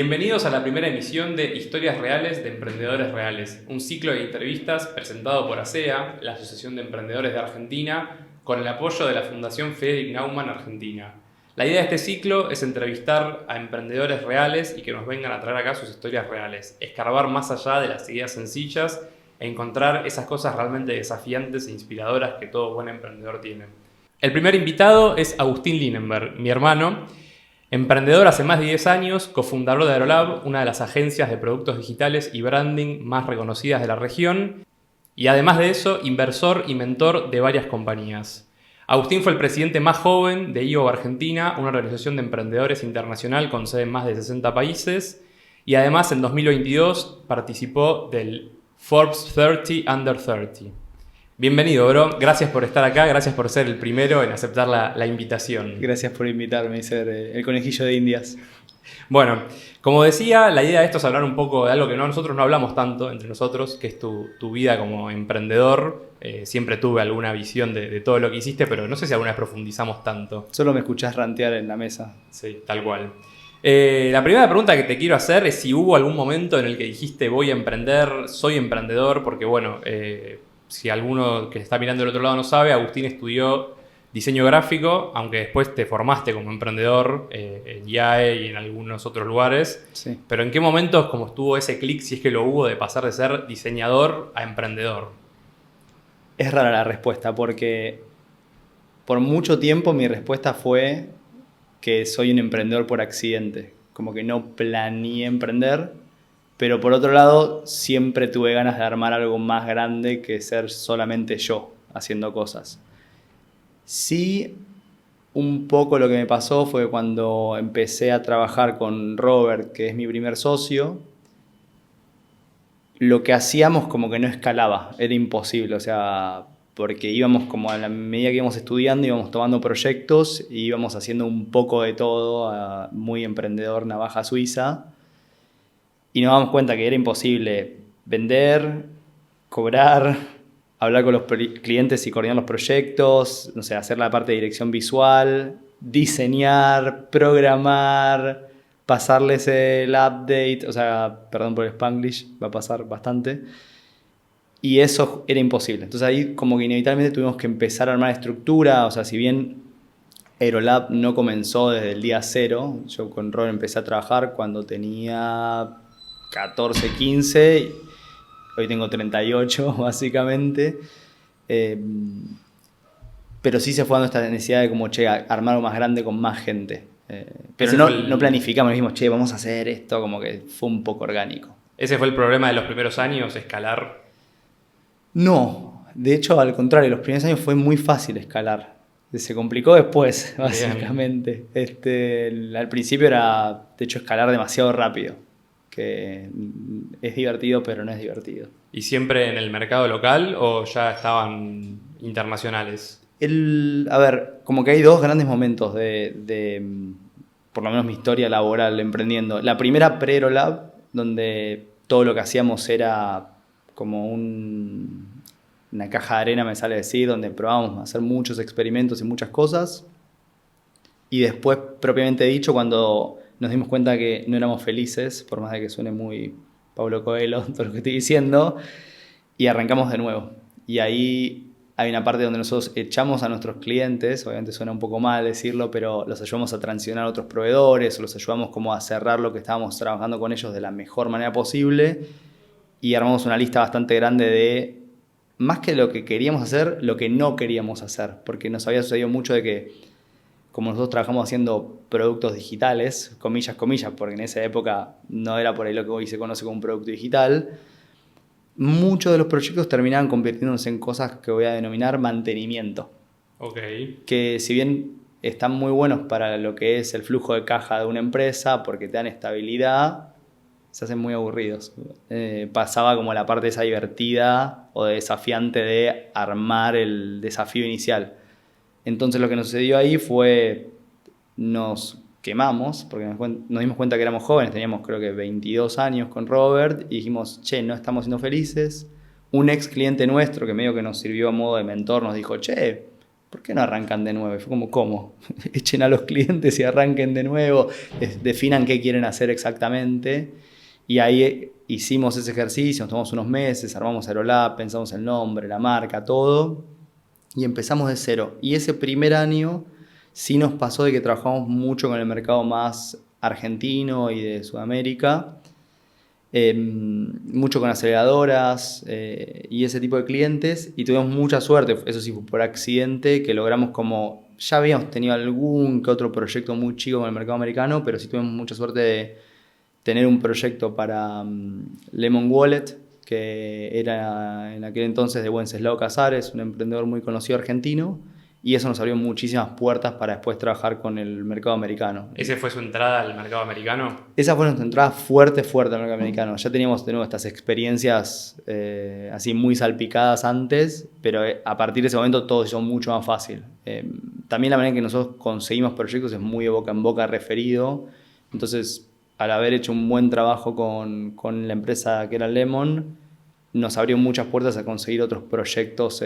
Bienvenidos a la primera emisión de Historias Reales de Emprendedores Reales, un ciclo de entrevistas presentado por ASEA, la Asociación de Emprendedores de Argentina, con el apoyo de la Fundación Friedrich Naumann Argentina. La idea de este ciclo es entrevistar a emprendedores reales y que nos vengan a traer acá sus historias reales, escarbar más allá de las ideas sencillas e encontrar esas cosas realmente desafiantes e inspiradoras que todo buen emprendedor tiene. El primer invitado es Agustín Linenberg, mi hermano, emprendedor hace más de 10 años, cofundador de Aerolab, una de las agencias de productos digitales y branding más reconocidas de la región, y además de eso, inversor y mentor de varias compañías. Agustín fue el presidente más joven de IO Argentina, una organización de emprendedores internacional con sede en más de 60 países, y además en 2022 participó del Forbes 30 Under 30. Bienvenido, bro. Gracias por estar acá, gracias por ser el primero en aceptar la invitación. Gracias por invitarme y ser el conejillo de Indias. Bueno, como decía, la idea de esto es hablar un poco de algo que nosotros no hablamos tanto entre nosotros, que es tu vida como emprendedor. Siempre tuve alguna visión de todo lo que hiciste, pero no sé si alguna vez profundizamos tanto. Solo me escuchás rantear en la mesa. Sí, tal cual. La primera pregunta que te quiero hacer es si hubo algún momento en el que dijiste voy a emprender, soy emprendedor, porque bueno, si alguno que está mirando del otro lado no sabe, Agustín estudió diseño gráfico, aunque después te formaste como emprendedor en IAE y en algunos otros lugares. Sí. Pero ¿en qué momentos como estuvo ese clic, si es que lo hubo, de pasar de ser diseñador a emprendedor? Es rara la respuesta porque por mucho tiempo mi respuesta fue que soy un emprendedor por accidente. Como que no planeé emprender, pero por otro lado siempre tuve ganas de armar algo más grande que ser solamente yo haciendo cosas. Sí, un poco lo que me pasó fue cuando empecé a trabajar con Robert, que es mi primer socio, lo que hacíamos como que no escalaba, era imposible, o sea, porque íbamos como a la medida que íbamos estudiando, íbamos tomando proyectos y íbamos haciendo un poco de todo, muy emprendedor, navaja suiza, y nos damos cuenta que era imposible vender, cobrar, hablar con los clientes y coordinar los proyectos, no sé, hacer la parte de dirección visual, diseñar, programar, pasarles el update, o sea, perdón por el Spanglish, va a pasar bastante. Y eso era imposible. Entonces ahí como que inevitablemente tuvimos que empezar a armar estructura, o sea, si bien Aerolab no comenzó desde el día cero, yo con Ron empecé a trabajar cuando tenía 14, 15, hoy tengo 38 básicamente, pero sí se fue dando esta necesidad de como, che, armar algo más grande con más gente. Pero no planificamos, dijimos, che, vamos a hacer esto, como que fue un poco orgánico. ¿Ese fue el problema de los primeros años, escalar? No, de hecho al contrario, los primeros años fue muy fácil escalar. Se complicó después, básicamente. Al principio era, de hecho, escalar demasiado rápido, que es divertido, pero no es divertido. ¿Y siempre en el mercado local o ya estaban internacionales? A ver, como que hay dos grandes momentos de por lo menos mi historia laboral emprendiendo. La primera, pre-Aerolab, donde todo lo que hacíamos era como una caja de arena, me sale decir, donde probábamos a hacer muchos experimentos y muchas cosas. Y después, propiamente dicho, cuando nos dimos cuenta que no éramos felices, por más de que suene muy Paulo Coelho todo lo que estoy diciendo, y arrancamos de nuevo. Y ahí hay una parte donde nosotros echamos a nuestros clientes, obviamente suena un poco mal decirlo, pero los ayudamos a transicionar a otros proveedores, o los ayudamos como a cerrar lo que estábamos trabajando con ellos de la mejor manera posible, y armamos una lista bastante grande de, más que lo que queríamos hacer, lo que no queríamos hacer, porque nos había sucedido mucho de que, como nosotros trabajamos haciendo productos digitales, comillas, comillas, porque en esa época no era por ahí lo que hoy se conoce como un producto digital, muchos de los proyectos terminaban convirtiéndose en cosas que voy a denominar mantenimiento. Okay. Que si bien están muy buenos para lo que es el flujo de caja de una empresa, porque te dan estabilidad, se hacen muy aburridos. Pasaba como la parte esa divertida o desafiante de armar el desafío inicial. Entonces lo que nos sucedió ahí fue, nos quemamos, porque nos dimos cuenta que éramos jóvenes, teníamos creo que 22 años con Robert, y dijimos, che, no estamos siendo felices. Un ex cliente nuestro, que medio que nos sirvió a modo de mentor, nos dijo, che, ¿por qué no arrancan de nuevo? Y fue como, ¿cómo? Echen a los clientes y arranquen de nuevo, definan qué quieren hacer exactamente. Y ahí hicimos ese ejercicio, nos tomamos unos meses, armamos Aerolab, pensamos el nombre, la marca, todo, y empezamos de cero. Y ese primer año sí nos pasó de que trabajamos mucho con el mercado más argentino y de Sudamérica, mucho con aceleradoras y ese tipo de clientes, y tuvimos mucha suerte, eso sí fue por accidente, que logramos como, ya habíamos tenido algún que otro proyecto muy chico con el mercado americano, pero sí tuvimos mucha suerte de tener un proyecto para Lemon Wallet, que era en aquel entonces de Wenceslao Casares, un emprendedor muy conocido argentino, y eso nos abrió muchísimas puertas para después trabajar con el mercado americano. ¿Ese fue su entrada al mercado americano? Esa fue nuestra entrada fuerte al mercado americano. Ya teníamos de nuevo estas experiencias así muy salpicadas antes, pero a partir de ese momento todo se hizo mucho más fácil. También la manera en que nosotros conseguimos proyectos es muy de boca en boca referido. Entonces, al haber hecho un buen trabajo con la empresa que era Lemon, nos abrió muchas puertas a conseguir otros proyectos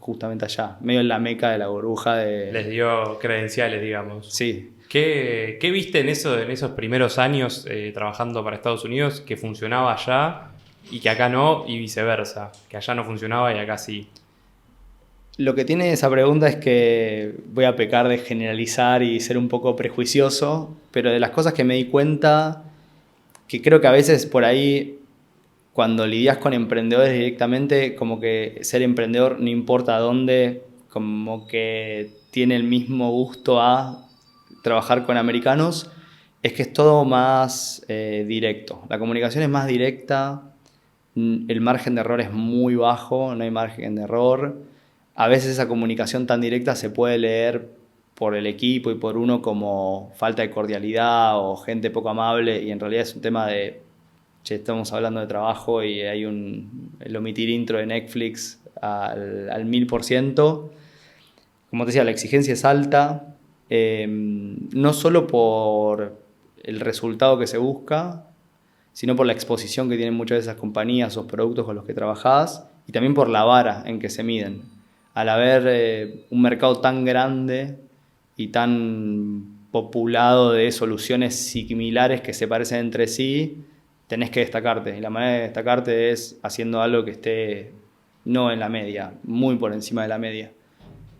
justamente allá, medio en la meca de la burbuja de... Les dio credenciales, digamos. Sí. ¿Qué viste en esos primeros años trabajando para Estados Unidos que funcionaba allá y que acá no, y viceversa? Que allá no funcionaba y acá sí. Lo que tiene esa pregunta es que voy a pecar de generalizar y ser un poco prejuicioso, pero de las cosas que me di cuenta, que creo que a veces por ahí, cuando lidias con emprendedores directamente, como que ser emprendedor no importa dónde, como que tiene el mismo gusto a trabajar con americanos, es que es todo más directo. La comunicación es más directa, el margen de error es muy bajo, no hay margen de error. A veces esa comunicación tan directa se puede leer por el equipo y por uno como falta de cordialidad o gente poco amable, y en realidad es un tema de, che, estamos hablando de trabajo y hay el omitir intro de Netflix al 1000%. Como te decía, la exigencia es alta, no solo por el resultado que se busca, sino por la exposición que tienen muchas de esas compañías o productos con los que trabajás, y también por la vara en que se miden. Al haber un mercado tan grande y tan populado de soluciones similares que se parecen entre sí, tenés que destacarte. Y la manera de destacarte es haciendo algo que esté no en la media, muy por encima de la media.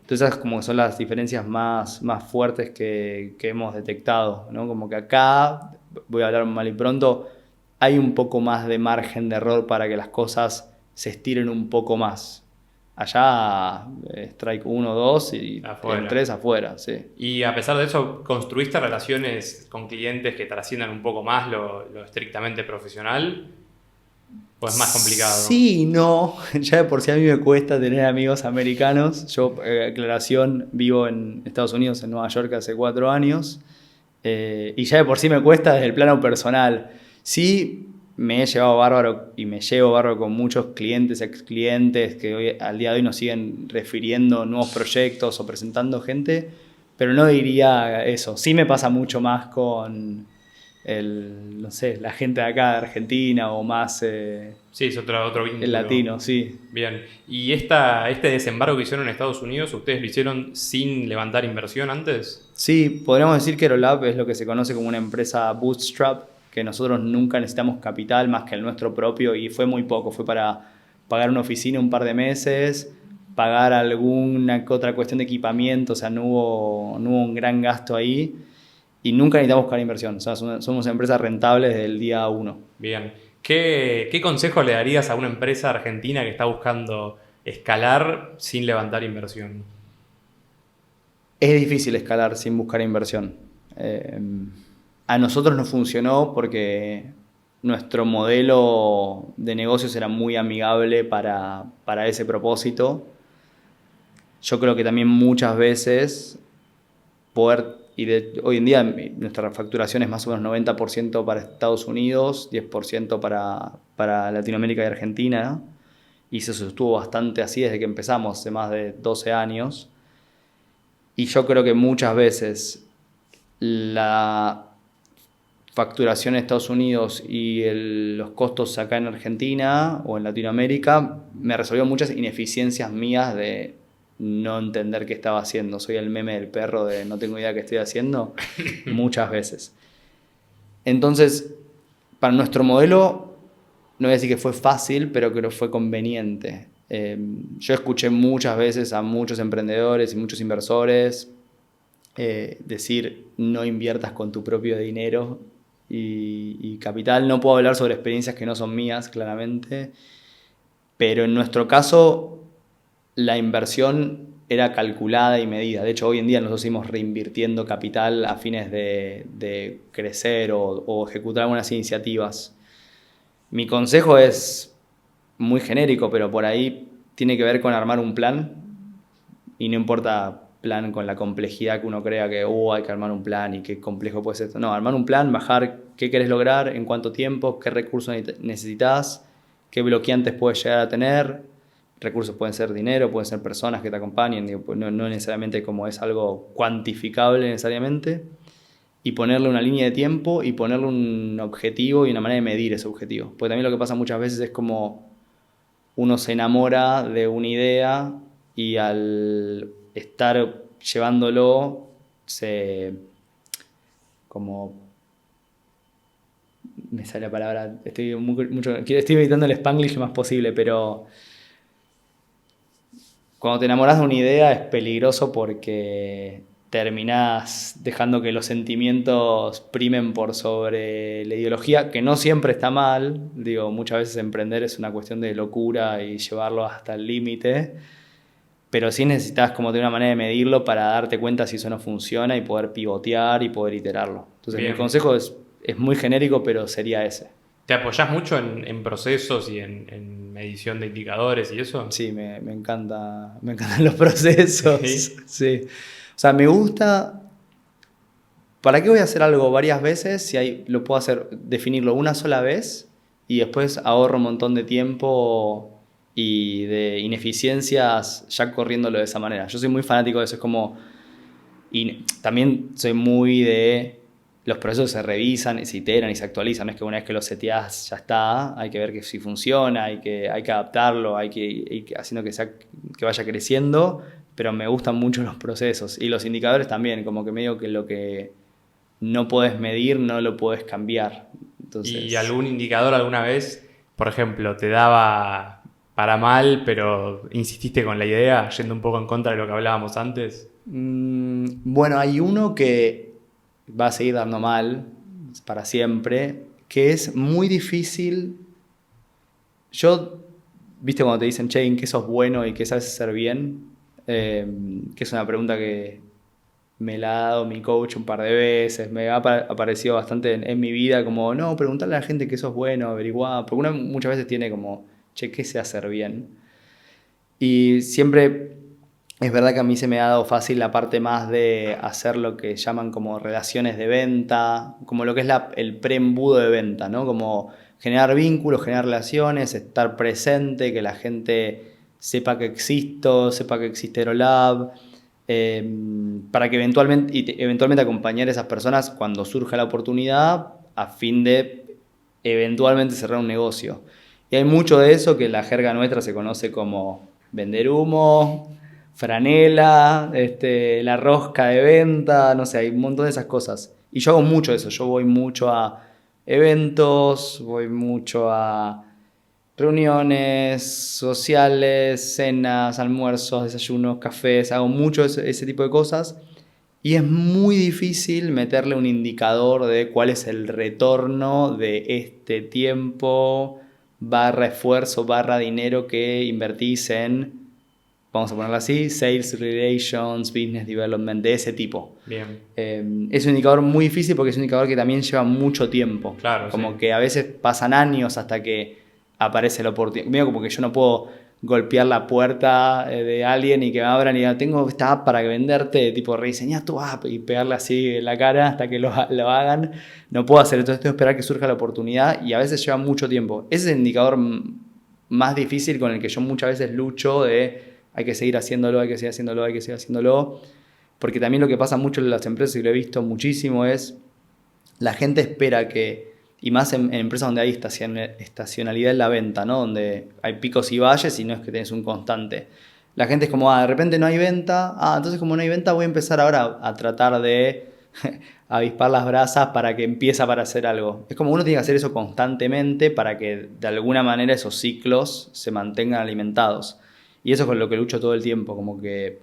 Entonces esas como son las diferencias más fuertes que hemos detectado, ¿no? Como que acá, voy a hablar mal y pronto, hay un poco más de margen de error para que las cosas se estiren un poco más. Allá, strike 1, 2 y Afuera. el 3 afuera, sí. Y a pesar de eso, ¿construiste relaciones con clientes que trasciendan un poco más lo estrictamente profesional? ¿O es más complicado? Sí, no. Ya de por sí a mí me cuesta tener amigos americanos. Yo, aclaración, vivo en Estados Unidos, en Nueva York, hace 4 años. Y ya de por sí me cuesta desde el plano personal. Sí, me he llevado bárbaro y me llevo bárbaro con muchos clientes, ex clientes que hoy, al día de hoy nos siguen refiriendo nuevos proyectos o presentando gente, pero no diría eso. Sí me pasa mucho más con no sé, la gente de acá de Argentina o más Sí, es otro vínculo. el latino, sí. Bien. ¿Y este desembarco que hicieron en Estados Unidos, ustedes lo hicieron sin levantar inversión antes? Sí, podríamos decir que Aerolab es lo que se conoce como una empresa bootstrap, que nosotros nunca necesitamos capital más que el nuestro propio, y fue muy poco, fue para pagar una oficina un par de meses, pagar alguna que otra cuestión de equipamiento, o sea, no hubo un gran gasto ahí, y nunca necesitamos buscar inversión, o sea, somos empresas rentables desde el día 1. Bien. ¿Qué consejo le darías a una empresa argentina que está buscando escalar sin levantar inversión? Es difícil escalar sin buscar inversión. A nosotros nos funcionó porque nuestro modelo de negocios era muy amigable para ese propósito. Yo creo que también muchas veces hoy en día nuestra facturación es más o menos 90% para Estados Unidos, 10% para Latinoamérica y Argentina, y se sostuvo bastante así desde que empezamos, hace más de 12 años. Y yo creo que muchas veces la facturación en Estados Unidos y los costos acá en Argentina o en Latinoamérica me resolvió muchas ineficiencias mías de no entender qué estaba haciendo. Soy el meme del perro de no tengo idea qué estoy haciendo, muchas veces. Entonces, para nuestro modelo, no voy a decir que fue fácil, pero creo que fue conveniente. Yo escuché muchas veces a muchos emprendedores y muchos inversores decir no inviertas con tu propio dinero y capital. No puedo hablar sobre experiencias que no son mías, claramente, pero en nuestro caso la inversión era calculada y medida. De hecho, hoy en día nosotros seguimos reinvirtiendo capital a fines de crecer o ejecutar algunas iniciativas. Mi consejo es muy genérico, pero por ahí tiene que ver con armar un plan, y no importa plan con la complejidad que uno crea que hay que armar un plan y qué complejo puede ser esto. No, armar un plan, bajar qué querés lograr, en cuánto tiempo, qué recursos necesitas, qué bloqueantes puedes llegar a tener. Recursos pueden ser dinero, pueden ser personas que te acompañen, digo, no necesariamente como es algo cuantificable necesariamente, y ponerle una línea de tiempo y ponerle un objetivo y una manera de medir ese objetivo. Porque también lo que pasa muchas veces es como uno se enamora de una idea y al estar llevándolo como me sale la palabra, estoy evitando el Spanglish lo más posible, pero cuando te enamoras de una idea es peligroso porque terminás dejando que los sentimientos primen por sobre la ideología, que no siempre está mal. Digo, muchas veces emprender es una cuestión de locura y llevarlo hasta el límite, pero sí necesitas como de una manera de medirlo para darte cuenta si eso no funciona y poder pivotear y poder iterarlo. Entonces mi consejo es muy genérico, pero sería ese. ¿Te apoyás mucho en procesos y en medición de indicadores y eso? Sí, me encantan los procesos. ¿Sí? Sí. O sea, me gusta. ¿Para qué voy a hacer algo varias veces si lo puedo hacer, definirlo una sola vez y después ahorro un montón de tiempo y de ineficiencias ya corriéndolo de esa manera? Yo soy muy fanático de eso, es como. Y también soy muy de. Los procesos se revisan y se iteran y se actualizan. No es que una vez que lo seteás ya está. Hay que ver que si funciona, hay que adaptarlo, hay que ir haciendo que vaya creciendo. Pero me gustan mucho los procesos. Y los indicadores también, como que medio que lo que no podés medir no lo podés cambiar. Entonces, ¿y algún indicador alguna vez, por ejemplo, te daba para mal, pero insististe con la idea, yendo un poco en contra de lo que hablábamos antes? Bueno, hay uno que va a seguir dando mal para siempre, que es muy difícil. Viste cuando te dicen, che, ¿en qué sos bueno y qué sabes hacer bien? Que es una pregunta que me la ha dado mi coach un par de veces, me ha aparecido bastante en mi vida, como, no, preguntarle a la gente qué sos bueno, averiguar, porque uno muchas veces tiene como, che, ¿qué sé hacer bien? Y siempre es verdad que a mí se me ha dado fácil la parte más de hacer lo que llaman como relaciones de venta, como lo que es el preembudo de venta, ¿no? Como generar vínculos, generar relaciones, estar presente, que la gente sepa que existo, sepa que existe Aerolab, para que eventualmente acompañar a esas personas cuando surja la oportunidad a fin de eventualmente cerrar un negocio. Y hay mucho de eso que en la jerga nuestra se conoce como vender humo, franela, la rosca de venta, no sé, hay un montón de esas cosas. Y yo hago mucho de eso, yo voy mucho a eventos, voy mucho a reuniones sociales, cenas, almuerzos, desayunos, cafés, hago mucho ese tipo de cosas. Y es muy difícil meterle un indicador de cuál es el retorno de este tiempo, barra esfuerzo, barra dinero que invertís en, vamos a ponerlo así, sales relations, business development, de ese tipo. Bien. Es un indicador muy difícil porque es un indicador que también lleva mucho tiempo. Claro, como sí. que a veces pasan años hasta que aparece la oportunidad. Medio como que yo no puedo golpear la puerta de alguien y que me abran y digan, tengo esta app para venderte, tipo rediseñar tu app y pegarle así en la cara hasta que lo hagan. No puedo hacer, entonces tengo que esperar que surja la oportunidad y a veces lleva mucho tiempo. Ese es el indicador más difícil con el que yo muchas veces lucho de hay que seguir haciéndolo, hay que seguir haciéndolo, hay que seguir haciéndolo. Porque también lo que pasa mucho en las empresas, y lo he visto muchísimo, es la gente espera que, y más en empresas donde hay estacionalidad en la venta, ¿no? Donde hay picos y valles y no es que tenés un constante. La gente es como, de repente no hay venta, entonces como no hay venta voy a empezar ahora a tratar de avispar las brasas para que empiece a hacer algo. Es como uno tiene que hacer eso constantemente para que de alguna manera esos ciclos se mantengan alimentados. Y eso es con lo que lucho todo el tiempo, como que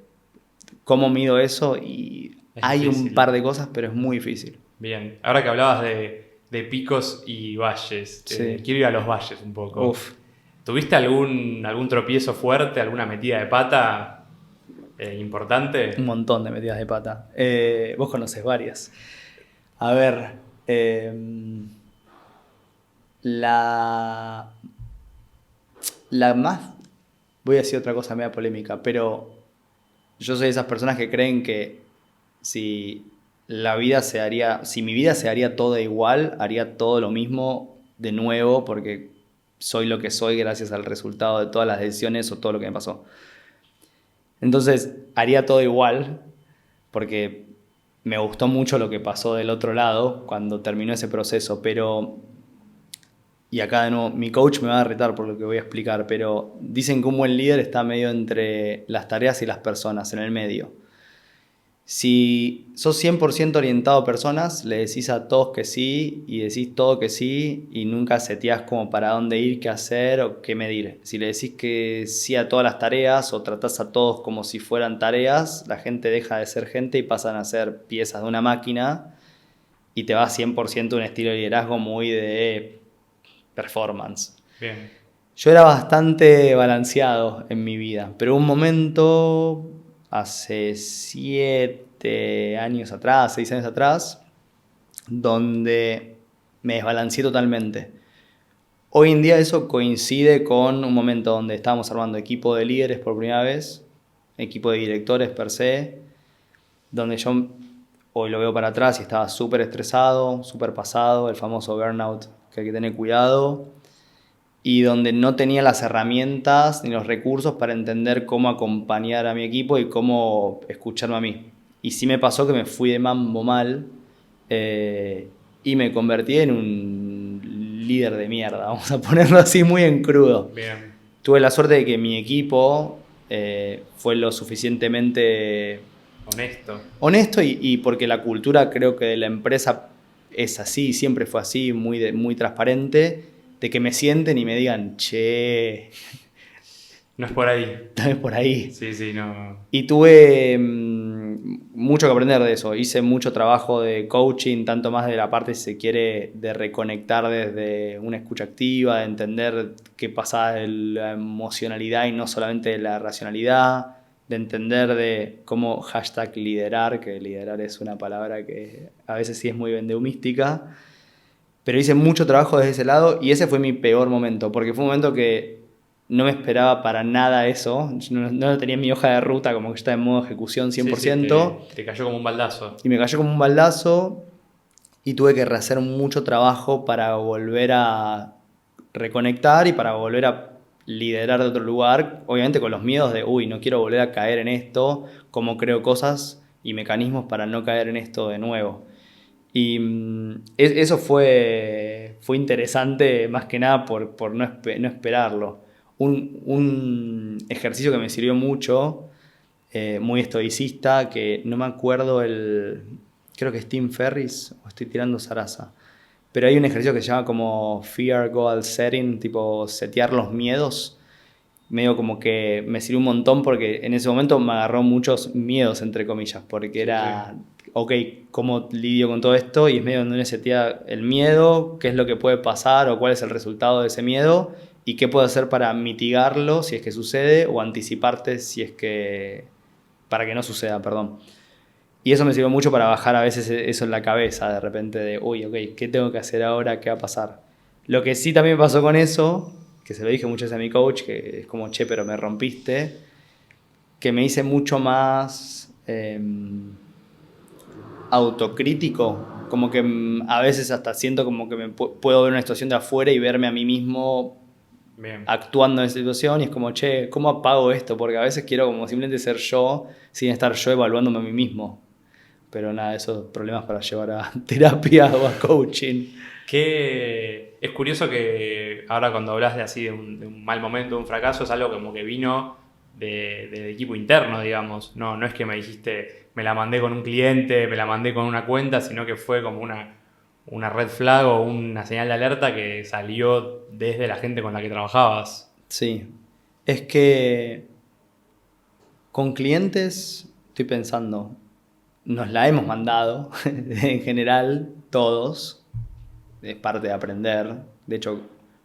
cómo mido eso y Es hay difícil. un par de cosas, pero es muy difícil. Bien, ahora que hablabas de picos y valles, Sí. quiero ir a los valles un poco. Uf. ¿Tuviste algún tropiezo fuerte, alguna metida de pata importante? Un montón de metidas de pata. Vos conocés varias. A ver, la más, voy a decir otra cosa media polémica, pero yo soy de esas personas que creen que si mi vida se haría toda igual, haría todo lo mismo de nuevo porque soy lo que soy gracias al resultado de todas las decisiones o todo lo que me pasó. Entonces, haría todo igual porque me gustó mucho lo que pasó del otro lado cuando terminó ese proceso, pero, y acá de nuevo, mi coach me va a retar por lo que voy a explicar, pero dicen que un buen líder está medio entre las tareas y las personas, en el medio. Si sos 100% orientado a personas, le decís a todos que sí y decís todo que sí y nunca seteás como para dónde ir, qué hacer o qué medir. Si le decís que sí a todas las tareas o tratás a todos como si fueran tareas, la gente deja de ser gente y pasan a ser piezas de una máquina y te va 100% un estilo de liderazgo muy de performance. Bien. Yo era bastante balanceado en mi vida, pero un momento, hace 7 años atrás, 6 años atrás, donde me desbalanceé totalmente. Hoy en día eso coincide con un momento donde estábamos armando equipo de líderes por primera vez, equipo de directores per se, donde yo hoy lo veo para atrás y estaba súper estresado, súper pasado, el famoso burnout que hay que tener cuidado, y donde no tenía las herramientas ni los recursos para entender cómo acompañar a mi equipo y cómo escucharme a mí. Y sí me pasó que me fui de mambo mal y me convertí en un líder de mierda, vamos a ponerlo así muy en crudo. Bien. Tuve la suerte de que mi equipo fue lo suficientemente honesto y porque la cultura creo que de la empresa es así, siempre fue así, muy transparente, de que me sienten y me digan, che, No es por ahí. no es por ahí. Sí, no. Y tuve mucho que aprender de eso. Hice mucho trabajo de coaching, tanto más de la parte, si se quiere, de reconectar desde una escucha activa, de entender qué pasa de la emocionalidad y no solamente de la racionalidad, de entender de cómo #liderar, que liderar es una palabra que a veces sí es muy vendeumística, pero hice mucho trabajo desde ese lado y ese fue mi peor momento, porque fue un momento que no me esperaba para nada eso, no tenía en mi hoja de ruta, como que estaba en modo ejecución 100%. Sí, te cayó como un baldazo. Y me cayó como un baldazo y tuve que rehacer mucho trabajo para volver a reconectar y para volver a liderar de otro lugar, obviamente con los miedos de, no quiero volver a caer en esto, cómo creo cosas y mecanismos para no caer en esto de nuevo. Y eso fue interesante más que nada por no esperarlo. Un ejercicio que me sirvió mucho, muy estoicista, que no me acuerdo creo que es Tim Ferriss o estoy tirando zaraza, pero hay un ejercicio que se llama como Fear Goal Setting, tipo setear los miedos, medio como que me sirvió un montón porque en ese momento me agarró muchos miedos, entre comillas, porque era, ok, ¿cómo lidio con todo esto? Y es medio donde uno setea el miedo, qué es lo que puede pasar o cuál es el resultado de ese miedo y qué puedo hacer para mitigarlo si es que sucede o anticiparte si es que, para que no suceda, perdón. Y eso me sirvió mucho para bajar a veces eso en la cabeza, de repente de, ok, ¿qué tengo que hacer ahora? ¿Qué va a pasar? Lo que sí también pasó con eso, que se lo dije muchas veces a mi coach, que es como, che, pero me rompiste, que me hice mucho más autocrítico, como que a veces hasta siento como que me puedo ver una situación de afuera y verme a mí mismo Bien. actuando en esa situación y es como, che, ¿cómo apago esto? Porque a veces quiero como simplemente ser yo sin estar yo evaluándome a mí mismo. Pero nada, esos problemas para llevar a terapia o a coaching. Es curioso que ahora cuando hablas de así de un mal momento, de un fracaso, es algo como que vino del equipo interno, digamos. No es que me dijiste, me la mandé con un cliente, me la mandé con una cuenta, sino que fue como una red flag o una señal de alerta que salió desde la gente con la que trabajabas. Sí, es que con clientes estoy pensando, nos la hemos mandado en general todos, es parte de aprender. De hecho,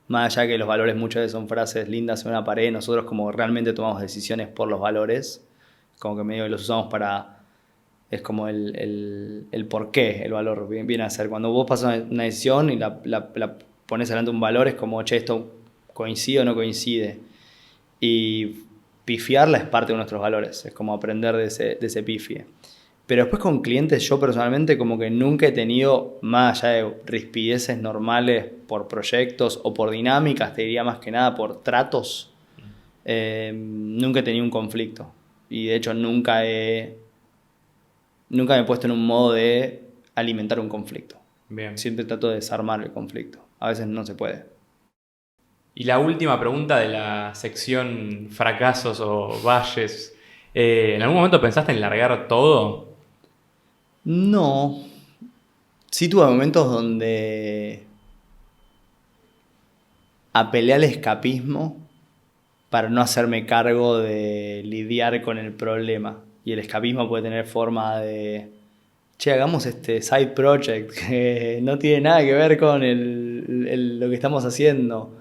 más allá que los valores muchas veces son frases lindas en una pared, nosotros como realmente tomamos decisiones por los valores, como que medio que los usamos para, es como el por qué el valor viene a ser. Cuando vos pasas una decisión y la pones delante de un valor, es como, che, esto coincide o no coincide. Y pifiarla es parte de nuestros valores, es como aprender de ese pifie. Pero después con clientes yo personalmente como que nunca he tenido, más allá de rispideces normales por proyectos o por dinámicas, te diría más que nada por tratos, nunca he tenido un conflicto. Y de hecho nunca me he puesto en un modo de alimentar un conflicto. Bien. Siempre trato de desarmar el conflicto. A veces no se puede. Y la última pregunta de la sección fracasos o valles. ¿En algún momento pensaste en largar todo? No. Sí tuve momentos donde apelé al escapismo para no hacerme cargo de lidiar con el problema. Y el escapismo puede tener forma de, che, hagamos este side project que no tiene nada que ver con lo que estamos haciendo.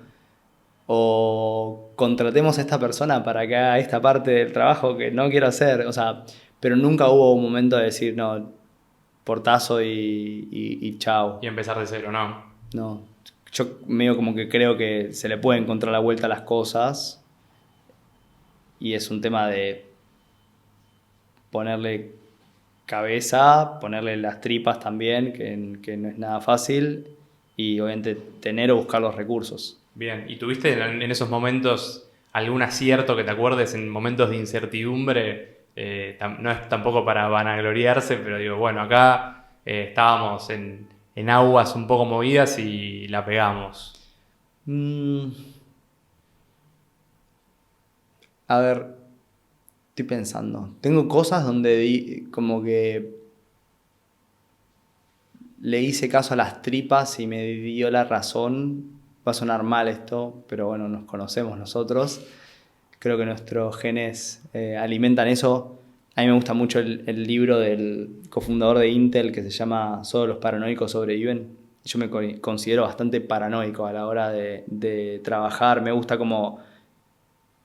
O contratemos a esta persona para que haga esta parte del trabajo que no quiero hacer. O sea, pero nunca hubo un momento de decir, no, portazo y chao. Y empezar de cero, ¿no? No, yo medio como que creo que se le puede encontrar la vuelta a las cosas y es un tema de ponerle cabeza, ponerle las tripas también, que no es nada fácil, y obviamente tener o buscar los recursos. Bien. ¿Y tuviste en esos momentos algún acierto que te acuerdes en momentos de incertidumbre? No es tampoco para vanagloriarse, pero digo, bueno, acá estábamos en aguas un poco movidas y la pegamos. A ver, estoy pensando. Tengo cosas donde como que le hice caso a las tripas y me dio la razón. Va a sonar mal esto, pero bueno, nos conocemos nosotros. Creo que nuestros genes alimentan eso. A mí me gusta mucho el libro del cofundador de Intel que se llama Solo los paranoicos sobreviven. Yo me considero bastante paranoico a la hora de trabajar. Me gusta como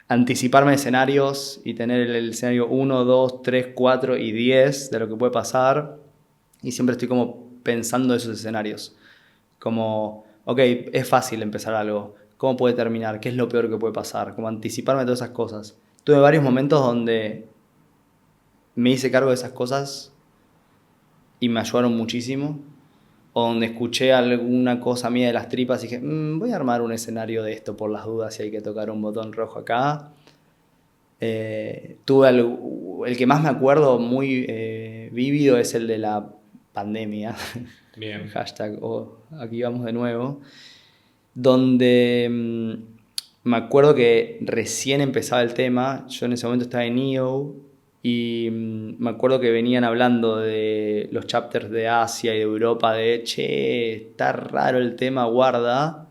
anticiparme escenarios y tener el escenario 1, 2, 3, 4 y 10 de lo que puede pasar. Y siempre estoy como pensando esos escenarios. Como, ok, es fácil empezar algo. ¿Cómo puede terminar? ¿Qué es lo peor que puede pasar? Como anticiparme todas esas cosas. Tuve varios momentos donde me hice cargo de esas cosas y me ayudaron muchísimo. O donde escuché alguna cosa mía de las tripas y dije, voy a armar un escenario de esto por las dudas si hay que tocar un botón rojo acá. Tuve el que más me acuerdo muy vívido es el de la pandemia. Bien. Hashtag, aquí vamos de nuevo. Donde me acuerdo que recién empezaba el tema. Yo en ese momento estaba en EO y me acuerdo que venían hablando de los chapters de Asia y de Europa de, che, está raro el tema, guarda.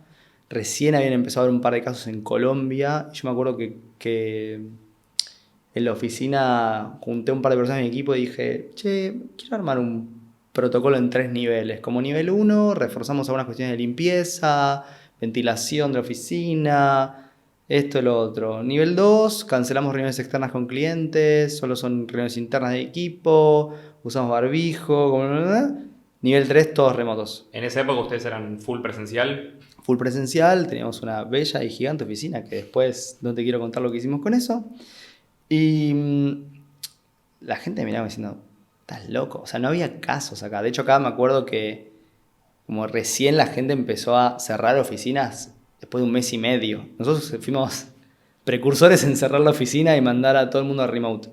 Recién habían empezado a haber un par de casos en Colombia. Yo me acuerdo que en la oficina junté un par de personas en mi equipo y dije, che, quiero armar un protocolo en 3 niveles. Como nivel 1, reforzamos algunas cuestiones de limpieza, ventilación de la oficina, esto y lo otro. Nivel 2, cancelamos reuniones externas con clientes, solo son reuniones internas de equipo, usamos barbijo. Nivel 3, todos remotos. ¿En esa época ustedes eran full presencial? Full presencial, teníamos una bella y gigante oficina que después no te quiero contar lo que hicimos con eso. Y la gente me miraba diciendo, estás loco. O sea, no había casos acá. De hecho, acá me acuerdo que como recién la gente empezó a cerrar oficinas después de 1 mes y medio. Nosotros fuimos precursores en cerrar la oficina y mandar a todo el mundo a remote.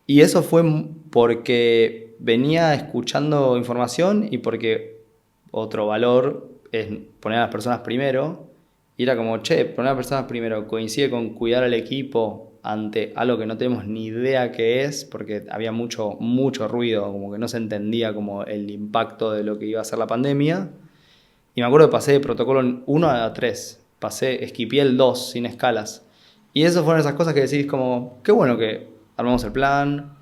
Y eso fue porque venía escuchando información y porque otro valor es poner a las personas primero. Y era como, che, poner a las personas primero coincide con cuidar al equipo ante algo que no tenemos ni idea qué es, porque había mucho ruido, como que no se entendía como el impacto de lo que iba a ser la pandemia. Y me acuerdo que pasé de protocolo 1 a 3, esquipié el 2 sin escalas. Y esas fueron esas cosas que decís como, qué bueno que armamos el plan,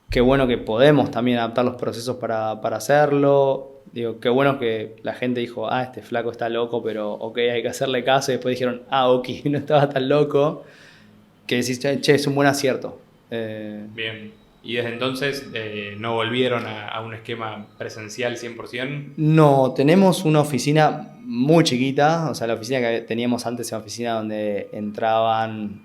qué bueno que podemos también adaptar los procesos para hacerlo. Digo, qué bueno que la gente dijo, este flaco está loco, pero ok, hay que hacerle caso. Y después dijeron, ok, no estaba tan loco. Que decís, che, es un buen acierto. Bien. ¿Y desde entonces no volvieron a un esquema presencial 100%? No, tenemos una oficina muy chiquita. O sea, la oficina que teníamos antes era una oficina donde entraban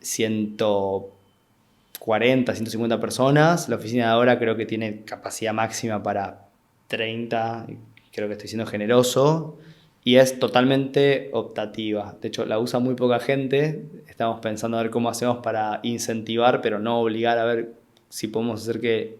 140, 150 personas. La oficina de ahora creo que tiene capacidad máxima para 30, creo que estoy siendo generoso, y es totalmente optativa. De hecho, la usa muy poca gente. Estamos pensando a ver cómo hacemos para incentivar, pero no obligar, a ver si podemos hacer que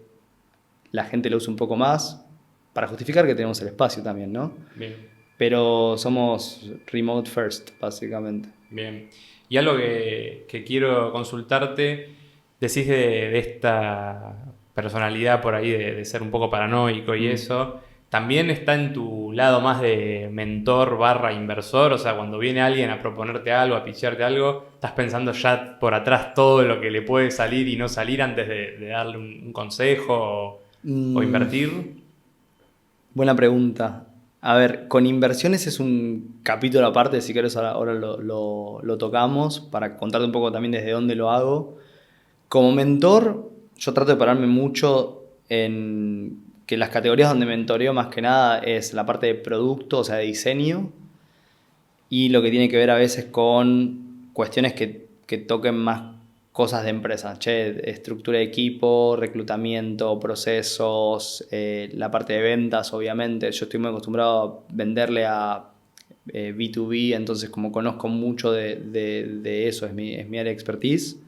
la gente lo use un poco más, para justificar que tenemos el espacio también, ¿no? Bien. Pero somos remote first, básicamente. Bien. Y algo que quiero consultarte, decís de esta personalidad por ahí de ser un poco paranoico y eso, ¿también está en tu lado más de mentor barra inversor? O sea, cuando viene alguien a proponerte algo, a pitcharte algo, ¿estás pensando ya por atrás todo lo que le puede salir y no salir antes de darle un consejo o invertir? Buena pregunta. A ver, con inversiones es un capítulo aparte, si quieres ahora lo tocamos, para contarte un poco también desde dónde lo hago. Como mentor, yo trato de pararme mucho en que las categorías donde mentoreo más que nada es la parte de producto, o sea, de diseño, y lo que tiene que ver a veces con cuestiones que toquen más cosas de empresa, estructura de equipo, reclutamiento, procesos, la parte de ventas, obviamente. Yo estoy muy acostumbrado a venderle a B2B, entonces como conozco mucho de eso, es mi área de expertise.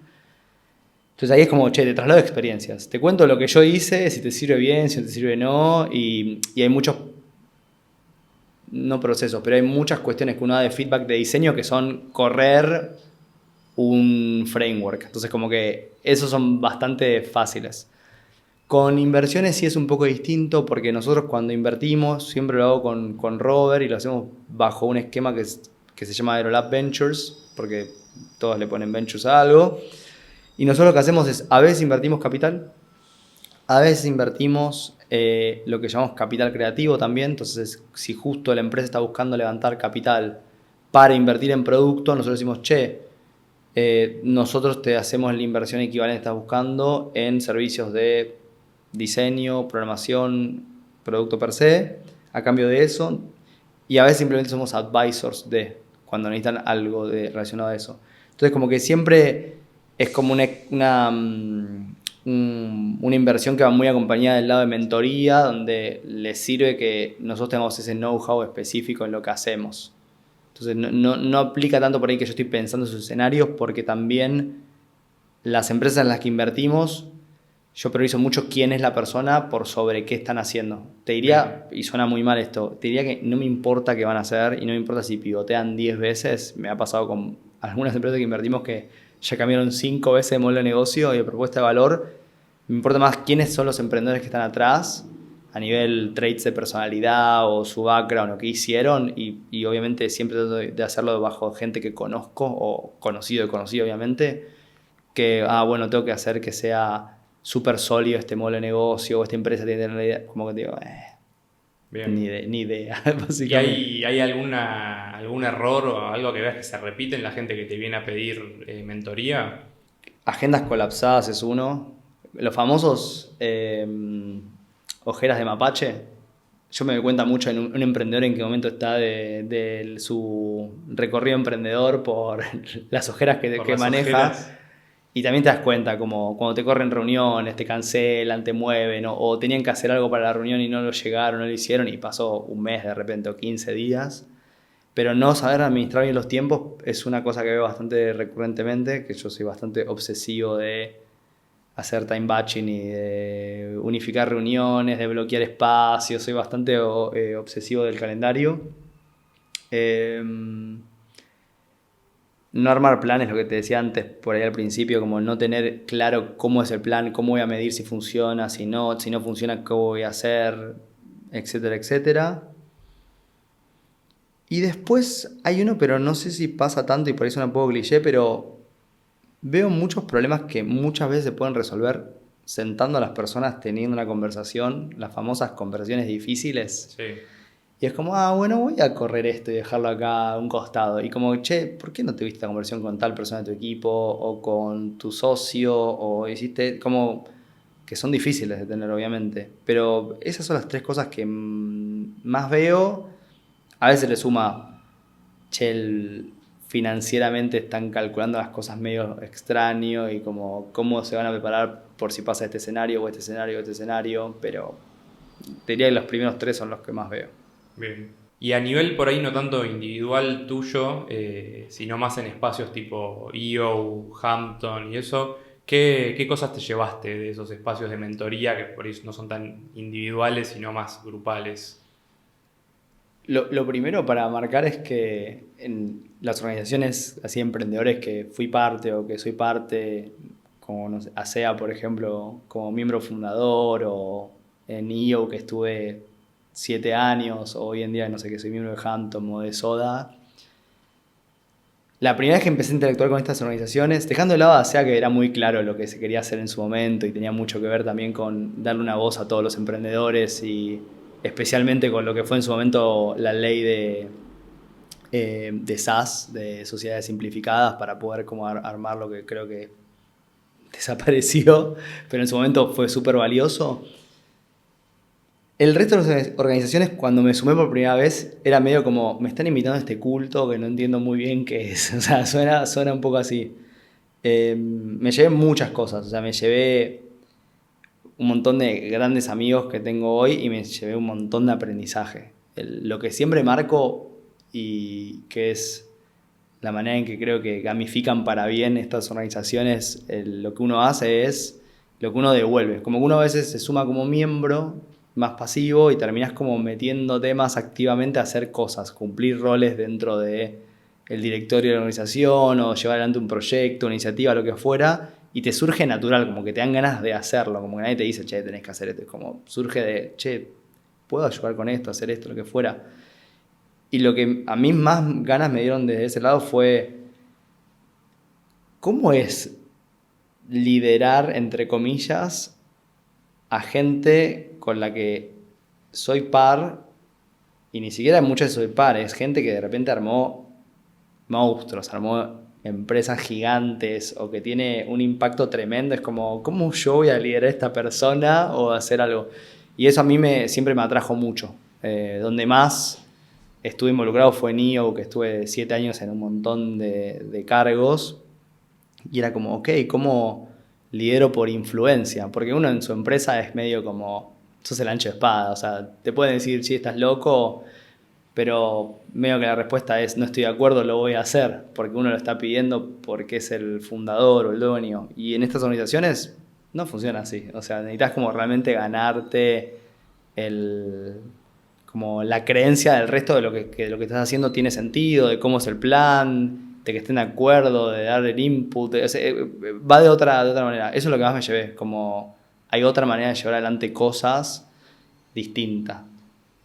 Entonces ahí es como, te traslado experiencias. Te cuento lo que yo hice, si te sirve bien, si no te sirve no, y hay muchos, no procesos, pero hay muchas cuestiones que uno da de feedback de diseño que son correr un framework. Entonces como que esos son bastante fáciles. Con inversiones sí es un poco distinto porque nosotros cuando invertimos, siempre lo hago con Robert y lo hacemos bajo un esquema que se llama Aerolab Ventures, porque todos le ponen Ventures a algo. Y nosotros lo que hacemos es, a veces invertimos capital, a veces invertimos lo que llamamos capital creativo también. Entonces, si justo la empresa está buscando levantar capital para invertir en producto, nosotros decimos, nosotros te hacemos la inversión equivalente que estás buscando en servicios de diseño, programación, producto per se, a cambio de eso. Y a veces simplemente somos advisors cuando necesitan algo relacionado a eso. Entonces, como que siempre es como una inversión que va muy acompañada del lado de mentoría, donde les sirve que nosotros tengamos ese know-how específico en lo que hacemos. Entonces no aplica tanto por ahí que yo estoy pensando en sus escenarios, porque también las empresas en las que invertimos, yo priorizo mucho quién es la persona por sobre qué están haciendo. Te diría, y suena muy mal esto, te diría que no me importa qué van a hacer y no me importa si pivotean 10 veces. Me ha pasado con algunas empresas que invertimos que ya cambiaron 5 veces de modelo de negocio y de propuesta de valor. Me importa más quiénes son los emprendedores que están atrás, a nivel traits de personalidad o su background o qué hicieron, y obviamente siempre trato de hacerlo bajo gente que conozco o conocido obviamente, que, bueno, tengo que hacer que sea súper sólido este modelo de negocio o esta empresa tiene que tener la idea, como que digo, Bien. ni idea, básicamente. ¿Y hay algún error o algo que veas que se repite en la gente que te viene a pedir mentoría? Agendas colapsadas es uno. Los famosos ojeras de mapache. Yo me doy cuenta mucho en un emprendedor en qué momento está de su recorrido emprendedor por las ojeras que maneja. Ojeras. Y también te das cuenta como cuando te corren reuniones, te cancelan, te mueven, o tenían que hacer algo para la reunión y no lo llegaron, no lo hicieron y pasó un mes de repente o 15 días. Pero no saber administrar bien los tiempos es una cosa que veo bastante recurrentemente, que yo soy bastante obsesivo de hacer time batching y de unificar reuniones, de bloquear espacios, soy bastante obsesivo del calendario. no armar planes, lo que te decía antes por ahí al principio, como no tener claro cómo es el plan, cómo voy a medir si funciona, si no funciona, qué voy a hacer, etcétera, etcétera. Y después hay uno, pero no sé si pasa tanto y por eso un poco cliché, pero veo muchos problemas que muchas veces se pueden resolver sentando a las personas teniendo una conversación, las famosas conversaciones difíciles. Sí. Y es como, bueno, voy a correr esto y dejarlo acá a un costado. Y como, che, ¿por qué no tuviste esta conversación con tal persona de tu equipo o con tu socio? O hiciste como que son difíciles de tener, obviamente. Pero esas son las tres cosas que más veo. A veces le suma, che, financieramente están calculando las cosas medio extraño y como cómo se van a preparar por si pasa este escenario o este escenario o este escenario. Pero diría que los primeros tres son los que más veo. Bien. Y a nivel por ahí no tanto individual tuyo, sino más en espacios tipo EO, Hampton y eso, ¿qué cosas te llevaste de esos espacios de mentoría que por ahí no son tan individuales, sino más grupales? Lo primero para marcar es que en las organizaciones así emprendedores que fui parte o que soy parte, como no sé, ASEA por ejemplo, como miembro fundador o en IO que estuve 7 años o hoy en día no sé que soy miembro de Hampton o de Soda. La primera vez que empecé a interactuar con estas organizaciones, dejando de lado a ASEA que era muy claro lo que se quería hacer en su momento y tenía mucho que ver también con darle una voz a todos los emprendedores y especialmente con lo que fue en su momento la ley de SaaS, de sociedades simplificadas, para poder como armar lo que creo que desapareció, pero en su momento fue súper valioso. El resto de las organizaciones, cuando me sumé por primera vez, era medio como, me están invitando a este culto que no entiendo muy bien qué es. O sea, suena un poco así. Me llevé muchas cosas, o sea, me llevé un montón de grandes amigos que tengo hoy y me llevé un montón de aprendizaje. Lo que siempre marco y que es la manera en que creo que gamifican para bien estas organizaciones, lo que uno hace es lo que uno devuelve. Como que uno a veces se suma como miembro más pasivo y terminás como metiéndote más activamente a hacer cosas, cumplir roles dentro de el directorio de la organización o llevar adelante un proyecto, una iniciativa, lo que fuera, y te surge natural, como que te dan ganas de hacerlo, como que nadie te dice, che, tenés que hacer esto, es como surge de, che, puedo ayudar con esto, hacer esto, lo que fuera. Y lo que a mí más ganas me dieron desde ese lado fue, ¿cómo es liderar, entre comillas, a gente con la que soy par, y ni siquiera muchas veces soy par, es gente que de repente armó monstruos, armó empresas gigantes o que tiene un impacto tremendo? Es como, ¿cómo yo voy a liderar a esta persona o hacer algo? Y eso a mí siempre me atrajo mucho. Donde más estuve involucrado fue en IO, que estuve 7 años en un montón de cargos. Y era como, ok, ¿cómo lidero por influencia? Porque uno en su empresa es medio como, sos el ancho de espada. O sea, te pueden decir, sí, estás loco, pero medio que la respuesta es, no estoy de acuerdo, lo voy a hacer. Porque uno lo está pidiendo porque es el fundador o el dueño. Y en estas organizaciones no funciona así. O sea, necesitas como realmente ganarte como la creencia del resto de que lo que estás haciendo tiene sentido, de cómo es el plan, de que estén de acuerdo, de dar el input. O sea, va de otra manera. Eso es lo que más me llevé, como hay otra manera de llevar adelante cosas distintas.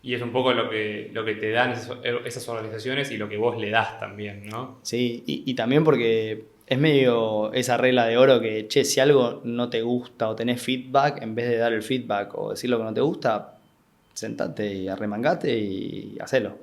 Y es un poco lo que te dan esas organizaciones y lo que vos le das también, ¿no? Sí, y también porque es medio esa regla de oro que, che, si algo no te gusta o tenés feedback, en vez de dar el feedback o decir lo que no te gusta, sentate y arremangate y hacelo.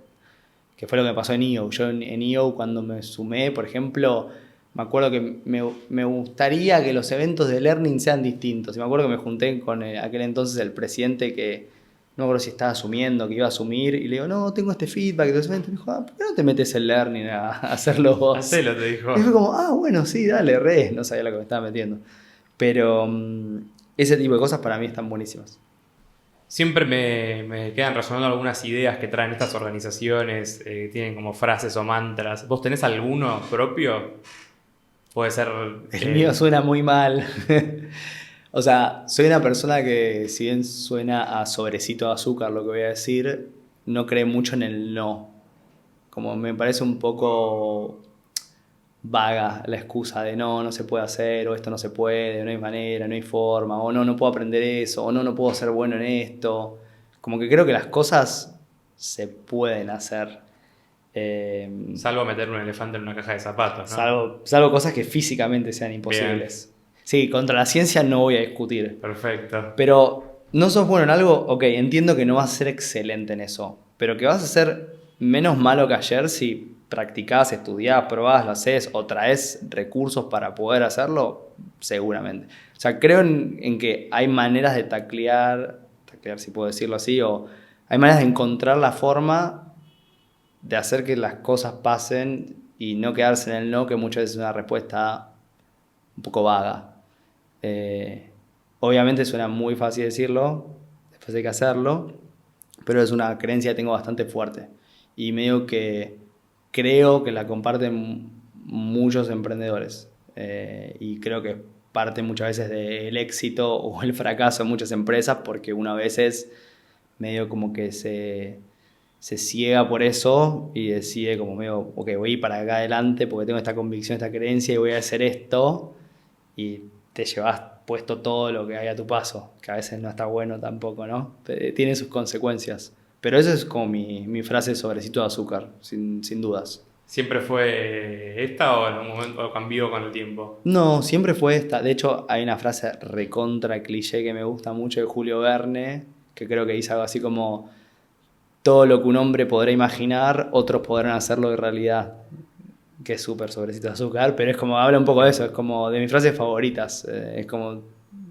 Que fue lo que me pasó en EO. Yo en EO cuando me sumé, por ejemplo, me acuerdo que me gustaría que los eventos de Learning sean distintos. Y me acuerdo que me junté con aquel entonces el presidente que no me acuerdo si estaba asumiendo, que iba a asumir, y le digo, no, tengo este feedback de los eventos. Me dijo, ¿por qué no te metes en Learning a hacerlo vos? Hacelo, te dijo. Y fue como, bueno, sí, dale, no sabía lo que me estaba metiendo. Pero ese tipo de cosas para mí están buenísimas. Siempre me quedan resonando algunas ideas que traen estas organizaciones, tienen como frases o mantras. ¿Vos tenés alguno propio? Puede ser... El mío suena muy mal. O sea, soy una persona que, si bien suena a sobrecito de azúcar lo que voy a decir, no cree mucho en el no. Como me parece un poco vaga la excusa de no, no se puede hacer, o esto no se puede, no hay manera, no hay forma, o no, no puedo aprender eso, o no, no puedo ser bueno en esto. Como que creo que las cosas se pueden hacer. Salvo meter un elefante en una caja de zapatos, ¿no? Salvo cosas que físicamente sean imposibles. Sí, contra la ciencia no voy a discutir. Perfecto. Pero no sos bueno en algo, ok, entiendo que no vas a ser excelente en eso, pero que vas a ser menos malo que ayer si practicás, estudiás, probás, lo haces o traes recursos para poder hacerlo, seguramente. O sea, creo en que hay maneras de taclear si puedo decirlo así, o hay maneras de encontrar la forma de hacer que las cosas pasen y no quedarse en el no, que muchas veces es una respuesta un poco vaga. Obviamente suena muy fácil decirlo, después hay que hacerlo, pero es una creencia que tengo bastante fuerte y medio que creo que la comparten muchos emprendedores y creo que parte muchas veces del éxito o el fracaso en muchas empresas porque una vez es medio como que se ciega por eso y decide como medio, ok, voy a ir para acá adelante porque tengo esta convicción, esta creencia y voy a hacer esto y te llevas puesto todo lo que hay a tu paso, que a veces no está bueno tampoco, ¿no? Tiene sus consecuencias. Pero esa es como mi frase sobrecito de azúcar, sin dudas. ¿Siempre fue esta o en un momento cambió con el tiempo? No, siempre fue esta. De hecho, hay una frase recontra cliché que me gusta mucho de Julio Verne, que creo que dice algo así como todo lo que un hombre podrá imaginar, otros podrán hacerlo de realidad. Que es súper sobrecito de azúcar, pero es como, habla un poco de eso, es como de mis frases favoritas. Es como,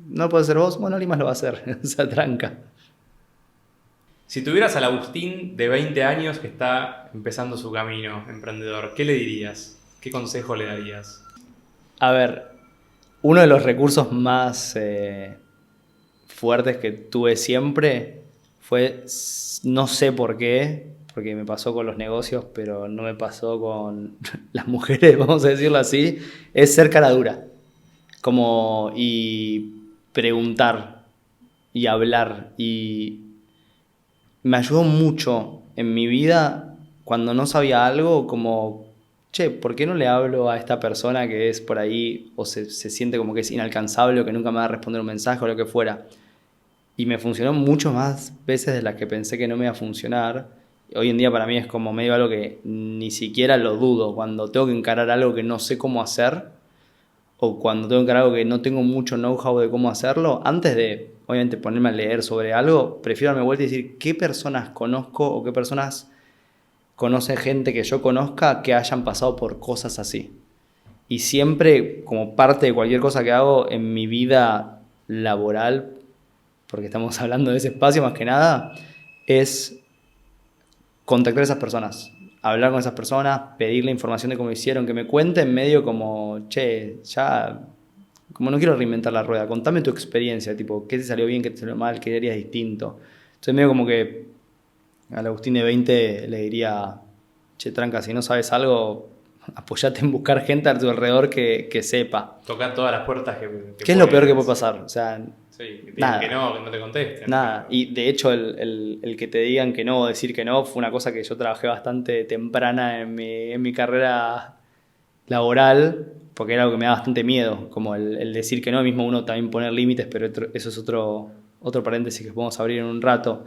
no puede ser vos, bueno, alguien más lo va a hacer, esa tranca. Si tuvieras al Agustín de 20 años que está empezando su camino emprendedor, ¿qué le dirías? ¿Qué consejo le darías? A ver, uno de los recursos más fuertes que tuve siempre fue, no sé por qué, porque me pasó con los negocios, pero no me pasó con las mujeres, vamos a decirlo así, es ser cara dura. Como y preguntar y hablar y me ayudó mucho en mi vida cuando no sabía algo como, che, ¿por qué no le hablo a esta persona que es por ahí o se siente como que es inalcanzable o que nunca me va a responder un mensaje o lo que fuera? Y me funcionó mucho más veces de las que pensé que no me iba a funcionar. Hoy en día para mí es como medio algo que ni siquiera lo dudo. Cuando tengo que encarar algo que no sé cómo hacer o cuando tengo que encarar algo que no tengo mucho know-how de cómo hacerlo, antes de, obviamente, ponerme a leer sobre algo, prefiero darme vuelta y decir qué personas conozco o qué personas conocen gente que yo conozca que hayan pasado por cosas así. Y siempre, como parte de cualquier cosa que hago en mi vida laboral, porque estamos hablando de ese espacio más que nada, es contactar a esas personas, hablar con esas personas, pedirle información de cómo hicieron, que me cuenten medio como, che, ya, como no quiero reinventar la rueda, contame tu experiencia, tipo, qué te salió bien, qué te salió mal, qué harías distinto. Entonces medio como que al Agustín de 20 le diría, che, tranca, si no sabes algo, apoyate en buscar gente a tu alrededor que sepa. Tocar todas las puertas que ¿Qué es lo peor que puede pasar? O sea, sí, que te nada. digan que no te contesten. Nada, y de hecho el que te digan que no o decir que no fue una cosa que yo trabajé bastante temprana en mi carrera laboral, porque era algo que me da bastante miedo, como el decir que no, mismo uno también poner límites, pero eso es otro paréntesis que podemos abrir en un rato.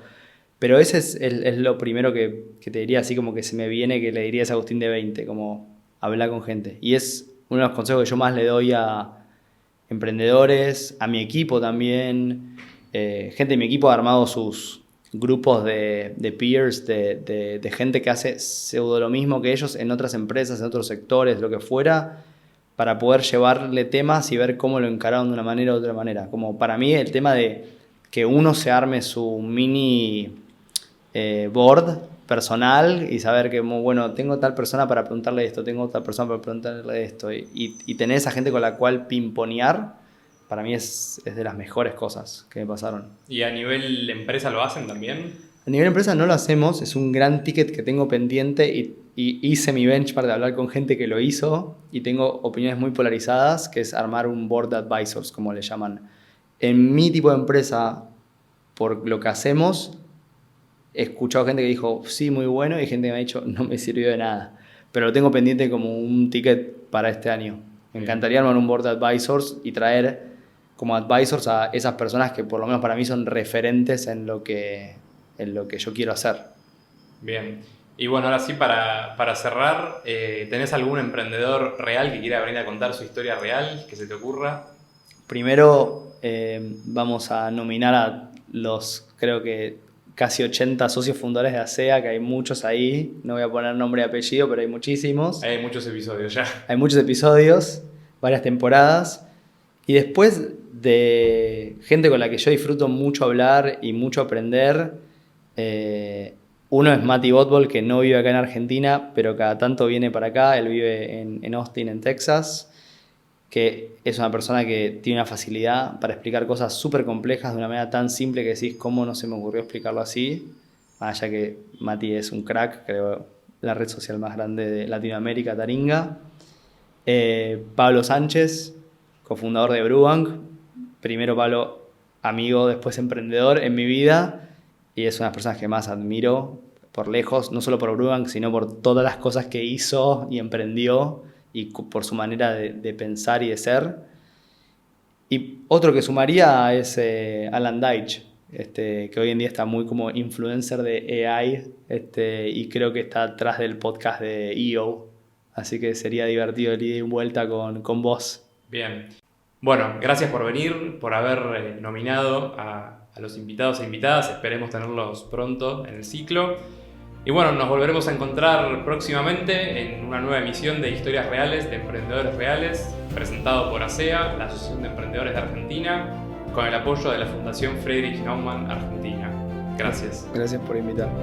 Pero ese es lo primero que te diría, así como que se me viene, que le diría a ese Agustín de 20, como hablar con gente. Y es uno de los consejos que yo más le doy a emprendedores, a mi equipo también. Gente de mi equipo ha armado sus grupos de peers, de gente que hace pseudo lo mismo que ellos en otras empresas, en otros sectores, lo que fuera, para poder llevarle temas y ver cómo lo encararon de una manera u otra manera. Como para mí el tema de que uno se arme su mini board personal y saber que, bueno, tengo tal persona para preguntarle esto, tengo tal persona para preguntarle esto y tener esa gente con la cual pimponear, para mí es de las mejores cosas que me pasaron. ¿Y a nivel empresa lo hacen también? A nivel empresa no lo hacemos, es un gran ticket que tengo pendiente y hice mi benchmark de hablar con gente que lo hizo y tengo opiniones muy polarizadas, que es armar un board de advisors, como le llaman. En mi tipo de empresa, por lo que hacemos, he escuchado gente que dijo, sí, muy bueno, y gente que me ha dicho, no me sirvió de nada. Pero lo tengo pendiente como un ticket para este año. Me encantaría armar un board de advisors y traer como advisors a esas personas que por lo menos para mí son referentes en lo que yo quiero hacer. Bien. Y bueno, ahora sí, para cerrar, ¿tenés algún emprendedor real que quiera venir a contar su historia real, que se te ocurra? Primero vamos a nominar a los, creo que casi 80 socios fundadores de ASEA, que hay muchos ahí. No voy a poner nombre y apellido, pero hay muchísimos. Hay muchos episodios ya. Hay muchos episodios, varias temporadas. Y después de gente con la que yo disfruto mucho hablar y mucho aprender, uno es Mati Botbol, que no vive acá en Argentina, pero cada tanto viene para acá. Él vive en Austin, en Texas, que es una persona que tiene una facilidad para explicar cosas súper complejas de una manera tan simple que decís, ¿cómo no se me ocurrió explicarlo así? Ya que Mati es un crack, creo, la red social más grande de Latinoamérica, Taringa. Pablo Sánchez, cofundador de Brubank. Primero Pablo, amigo, después emprendedor en mi vida, y es una de las personas que más admiro por lejos, no solo por Brubank, sino por todas las cosas que hizo y emprendió, y por su manera de pensar y de ser. Y otro que sumaría es Alan Deitch, que hoy en día está muy como influencer de AI, y creo que está atrás del podcast de EO, así que sería divertido el ida y vuelta con vos. Bien. Bueno, gracias por venir, por haber nominado a los invitados e invitadas. Esperemos tenerlos pronto en el ciclo. Y bueno, nos volveremos a encontrar próximamente en una nueva emisión de Historias Reales de Emprendedores Reales, presentado por ASEA, la Asociación de Emprendedores de Argentina, con el apoyo de la Fundación Friedrich Naumann Argentina. Gracias. Gracias por invitarme.